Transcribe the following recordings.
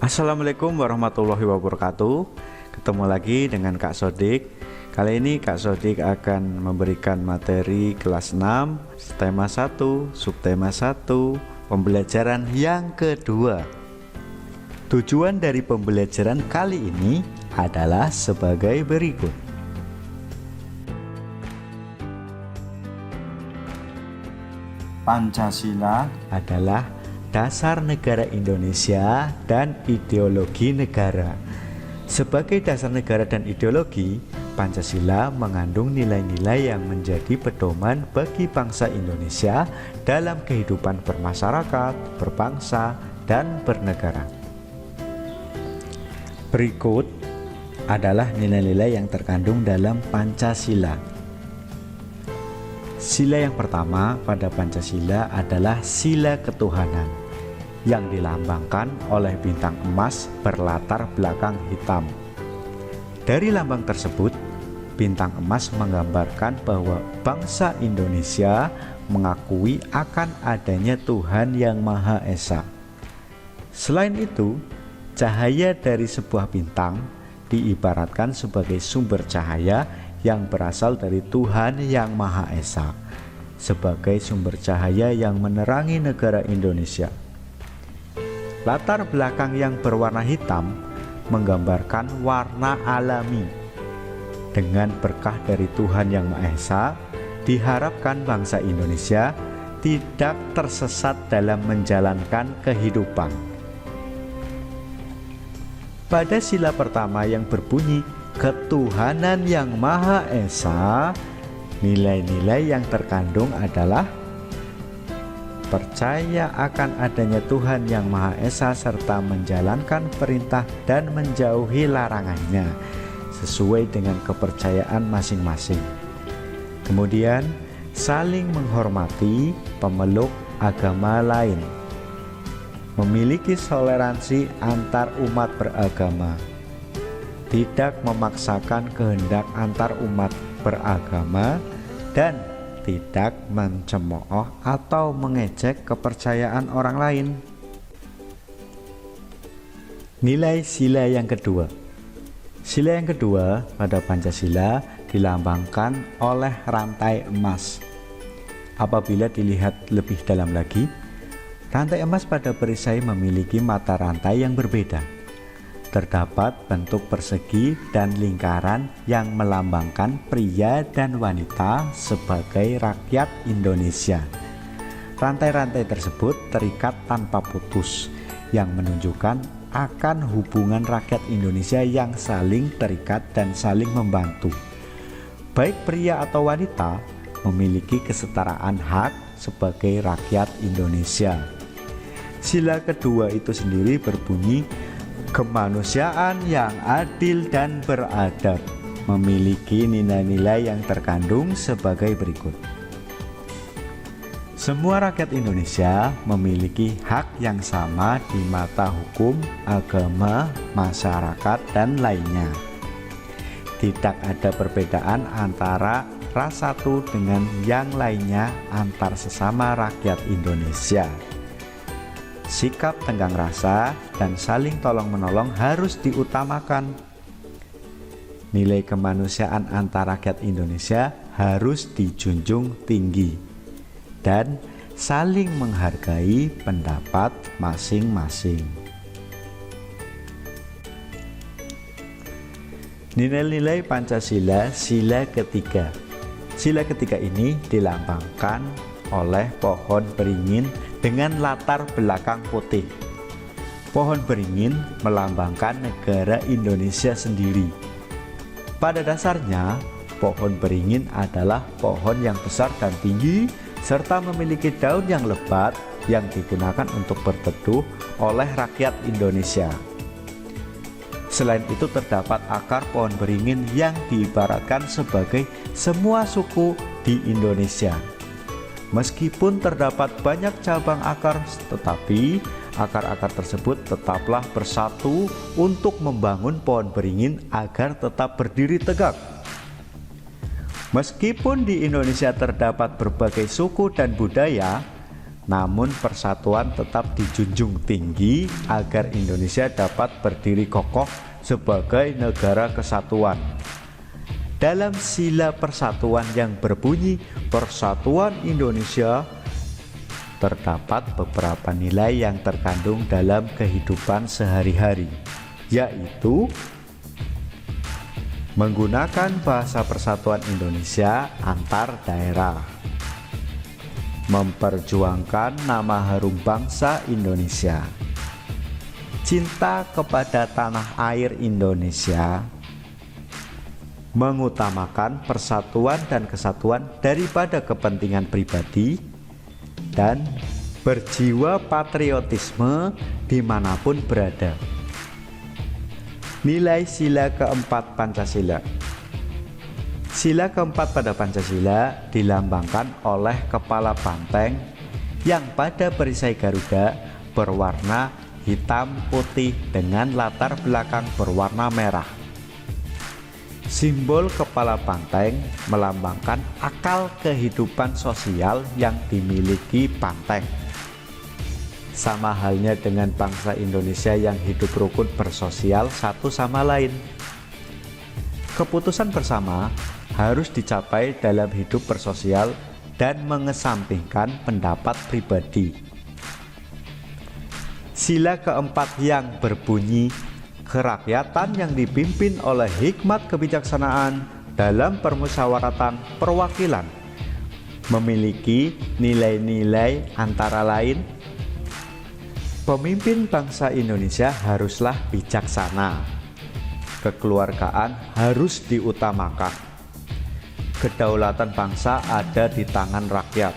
Assalamualaikum warahmatullahi wabarakatuh. Ketemu lagi dengan Kak Sodik. Kali ini Kak Sodik akan memberikan materi kelas 6 tema 1, subtema 1, pembelajaran yang kedua. Tujuan dari pembelajaran kali ini adalah sebagai berikut. Pancasila adalah dasar negara Indonesia dan ideologi negara. Sebagai dasar negara dan ideologi, Pancasila mengandung nilai-nilai yang menjadi pedoman bagi bangsa Indonesia dalam kehidupan bermasyarakat, berbangsa, dan bernegara. Berikut adalah nilai-nilai yang terkandung dalam Pancasila. Sila yang pertama pada Pancasila adalah sila ketuhanan yang dilambangkan oleh bintang emas berlatar belakang hitam. Dari lambang tersebut, bintang emas menggambarkan bahwa bangsa Indonesia mengakui akan adanya Tuhan yang Maha Esa. Selain itu, cahaya dari sebuah bintang diibaratkan sebagai sumber cahaya yang berasal dari Tuhan yang Maha Esa, sebagai sumber cahaya yang menerangi negara Indonesia. Latar belakang yang berwarna hitam menggambarkan warna alami. Dengan berkah dari Tuhan yang Maha Esa, diharapkan bangsa Indonesia tidak tersesat dalam menjalankan kehidupan. Pada sila pertama yang berbunyi ketuhanan yang Maha Esa, nilai-nilai yang terkandung adalah percaya akan adanya Tuhan yang Maha Esa serta menjalankan perintah dan menjauhi larangannya sesuai dengan kepercayaan masing-masing. Kemudian, saling menghormati pemeluk agama lain, memiliki toleransi antar umat beragama, tidak memaksakan kehendak antar umat beragama, dan tidak mencemooh atau mengejek kepercayaan orang lain. Nilai sila yang kedua. Sila yang kedua pada Pancasila dilambangkan oleh rantai emas. Apabila dilihat lebih dalam lagi, rantai emas pada perisai memiliki mata rantai yang berbeda. Terdapat bentuk persegi dan lingkaran yang melambangkan pria dan wanita sebagai rakyat Indonesia. Rantai-rantai tersebut terikat tanpa putus, yang menunjukkan akan hubungan rakyat Indonesia yang saling terikat dan saling membantu. Baik pria atau wanita memiliki kesetaraan hak sebagai rakyat Indonesia. Sila kedua itu sendiri berbunyi kemanusiaan yang adil dan beradab, memiliki nilai-nilai yang terkandung sebagai berikut. Semua rakyat Indonesia memiliki hak yang sama di mata hukum, agama, masyarakat, dan lainnya. Tidak ada perbedaan antara ras satu dengan yang lainnya antar sesama rakyat Indonesia. Sikap tenggang rasa dan saling tolong-menolong harus diutamakan. Nilai kemanusiaan antar rakyat Indonesia harus dijunjung tinggi dan saling menghargai pendapat masing-masing. Nilai-nilai Pancasila sila ketiga. Sila ketiga ini dilambangkan oleh pohon beringin dengan latar belakang putih. Pohon beringin melambangkan negara Indonesia sendiri. Pada dasarnya, pohon beringin adalah pohon yang besar dan tinggi serta memiliki daun yang lebat yang digunakan untuk berteduh oleh rakyat Indonesia. Selain itu terdapat akar pohon beringin yang diibaratkan sebagai semua suku di Indonesia. Meskipun terdapat banyak cabang akar, tetapi akar-akar tersebut tetaplah bersatu untuk membangun pohon beringin agar tetap berdiri tegak. Meskipun di Indonesia terdapat berbagai suku dan budaya, namun persatuan tetap dijunjung tinggi agar Indonesia dapat berdiri kokoh sebagai negara kesatuan. Dalam sila persatuan yang berbunyi Persatuan Indonesia, terdapat beberapa nilai yang terkandung dalam kehidupan sehari-hari, yaitu menggunakan bahasa persatuan Indonesia antar daerah, memperjuangkan nama harum bangsa Indonesia, cinta kepada tanah air Indonesia, mengutamakan persatuan dan kesatuan daripada kepentingan pribadi, dan berjiwa patriotisme dimanapun berada. Nilai sila keempat Pancasila. Sila keempat pada Pancasila dilambangkan oleh kepala banteng yang pada perisai Garuda berwarna hitam putih dengan latar belakang berwarna merah. Simbol kepala banteng melambangkan akal kehidupan sosial yang dimiliki banteng. Sama halnya dengan bangsa Indonesia yang hidup rukun bersosial satu sama lain. Keputusan bersama harus dicapai dalam hidup bersosial dan mengesampingkan pendapat pribadi. Sila keempat yang berbunyi kerakyatan yang dipimpin oleh hikmat kebijaksanaan dalam permusyawaratan perwakilan memiliki nilai-nilai antara lain: pemimpin bangsa Indonesia haruslah bijaksana, kekeluargaan harus diutamakan, kedaulatan bangsa ada di tangan rakyat,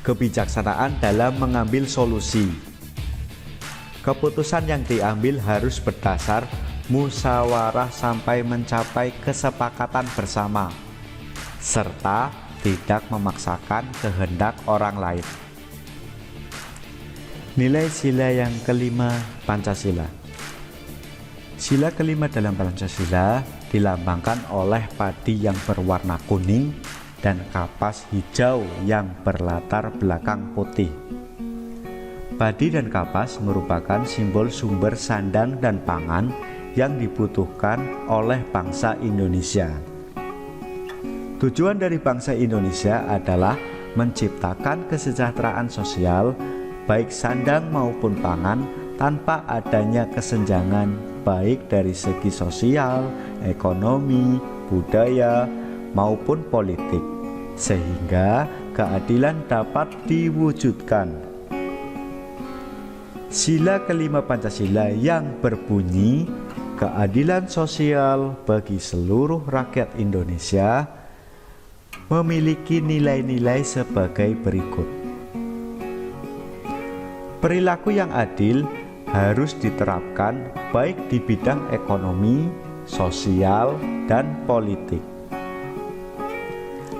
kebijaksanaan dalam mengambil solusi, keputusan yang diambil harus berdasar musyawarah sampai mencapai kesepakatan bersama, serta tidak memaksakan kehendak orang lain. Nilai sila yang kelima Pancasila. Sila kelima dalam Pancasila dilambangkan oleh padi yang berwarna kuning dan kapas hijau yang berlatar belakang putih. Padi dan kapas merupakan simbol sumber sandang dan pangan yang dibutuhkan oleh bangsa Indonesia. Tujuan dari bangsa Indonesia adalah menciptakan kesejahteraan sosial, baik sandang maupun pangan, tanpa adanya kesenjangan baik dari segi sosial, ekonomi, budaya, maupun politik, sehingga keadilan dapat diwujudkan. Sila kelima Pancasila yang berbunyi keadilan sosial bagi seluruh rakyat Indonesia memiliki nilai-nilai sebagai berikut. Perilaku yang adil harus diterapkan baik di bidang ekonomi, sosial, dan politik.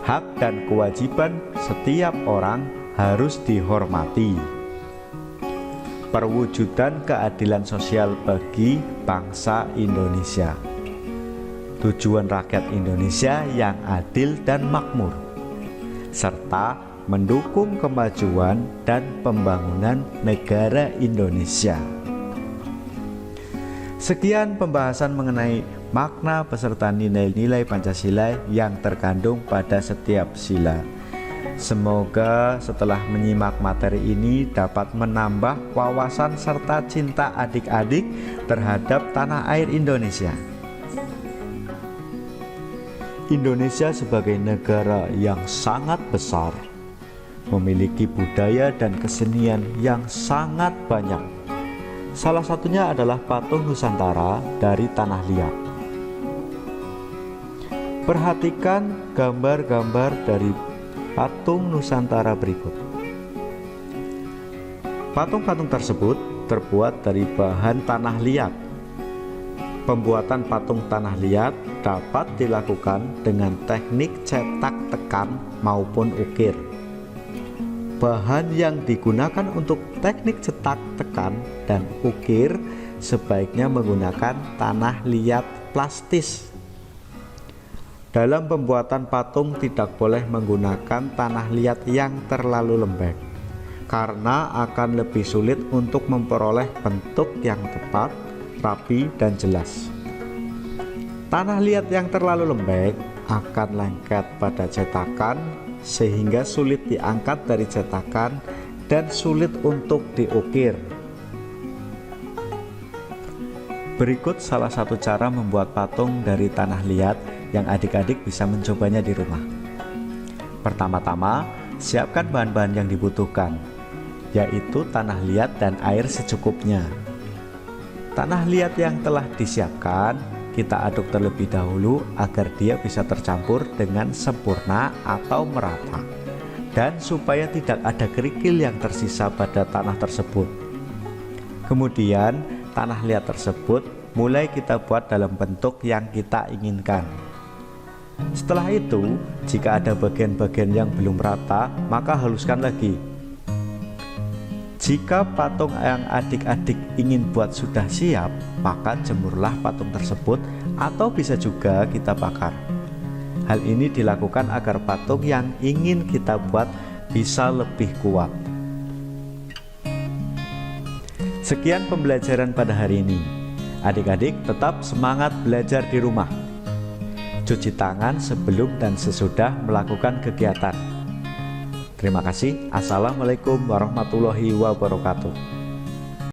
Hak dan kewajiban setiap orang harus dihormati. Perwujudan keadilan sosial bagi bangsa Indonesia. Tujuan rakyat Indonesia yang adil dan makmur, serta mendukung kemajuan dan pembangunan negara Indonesia. Sekian pembahasan mengenai makna beserta nilai-nilai Pancasila yang terkandung pada setiap sila. Semoga setelah menyimak materi ini dapat menambah wawasan serta cinta adik-adik terhadap tanah air Indonesia. Indonesia sebagai negara yang sangat besar, memiliki budaya dan kesenian yang sangat banyak. Salah satunya adalah patung Nusantara dari tanah liat. Perhatikan gambar-gambar dari patung Nusantara berikut. Patung-patung tersebut terbuat dari bahan tanah liat. Pembuatan patung tanah liat dapat dilakukan dengan teknik cetak tekan maupun ukir. Bahan yang digunakan untuk teknik cetak tekan dan ukir sebaiknya menggunakan tanah liat plastis. Dalam pembuatan patung tidak boleh menggunakan tanah liat yang terlalu lembek, karena akan lebih sulit untuk memperoleh bentuk yang tepat, rapi, dan jelas. Tanah liat yang terlalu lembek akan lengket pada cetakan sehingga sulit diangkat dari cetakan dan sulit untuk diukir. Berikut salah satu cara membuat patung dari tanah liat yang adik-adik bisa mencobanya di rumah. Pertama-tama, siapkan bahan-bahan yang dibutuhkan, yaitu tanah liat dan air secukupnya. Tanah liat yang telah disiapkan, kita aduk terlebih dahulu agar dia bisa tercampur dengan sempurna atau merata, dan supaya tidak ada kerikil yang tersisa pada tanah tersebut. Kemudian, tanah liat tersebut mulai kita buat dalam bentuk yang kita inginkan. Setelah itu, jika ada bagian-bagian yang belum rata, maka haluskan lagi. Jika patung yang adik-adik ingin buat sudah siap, maka jemurlah patung tersebut atau bisa juga kita bakar. Hal ini dilakukan agar patung yang ingin kita buat bisa lebih kuat. Sekian pembelajaran pada hari ini. Adik-adik tetap semangat belajar di rumah. Cuci tangan sebelum dan sesudah melakukan kegiatan. Terima kasih. Assalamualaikum warahmatullahi wabarakatuh.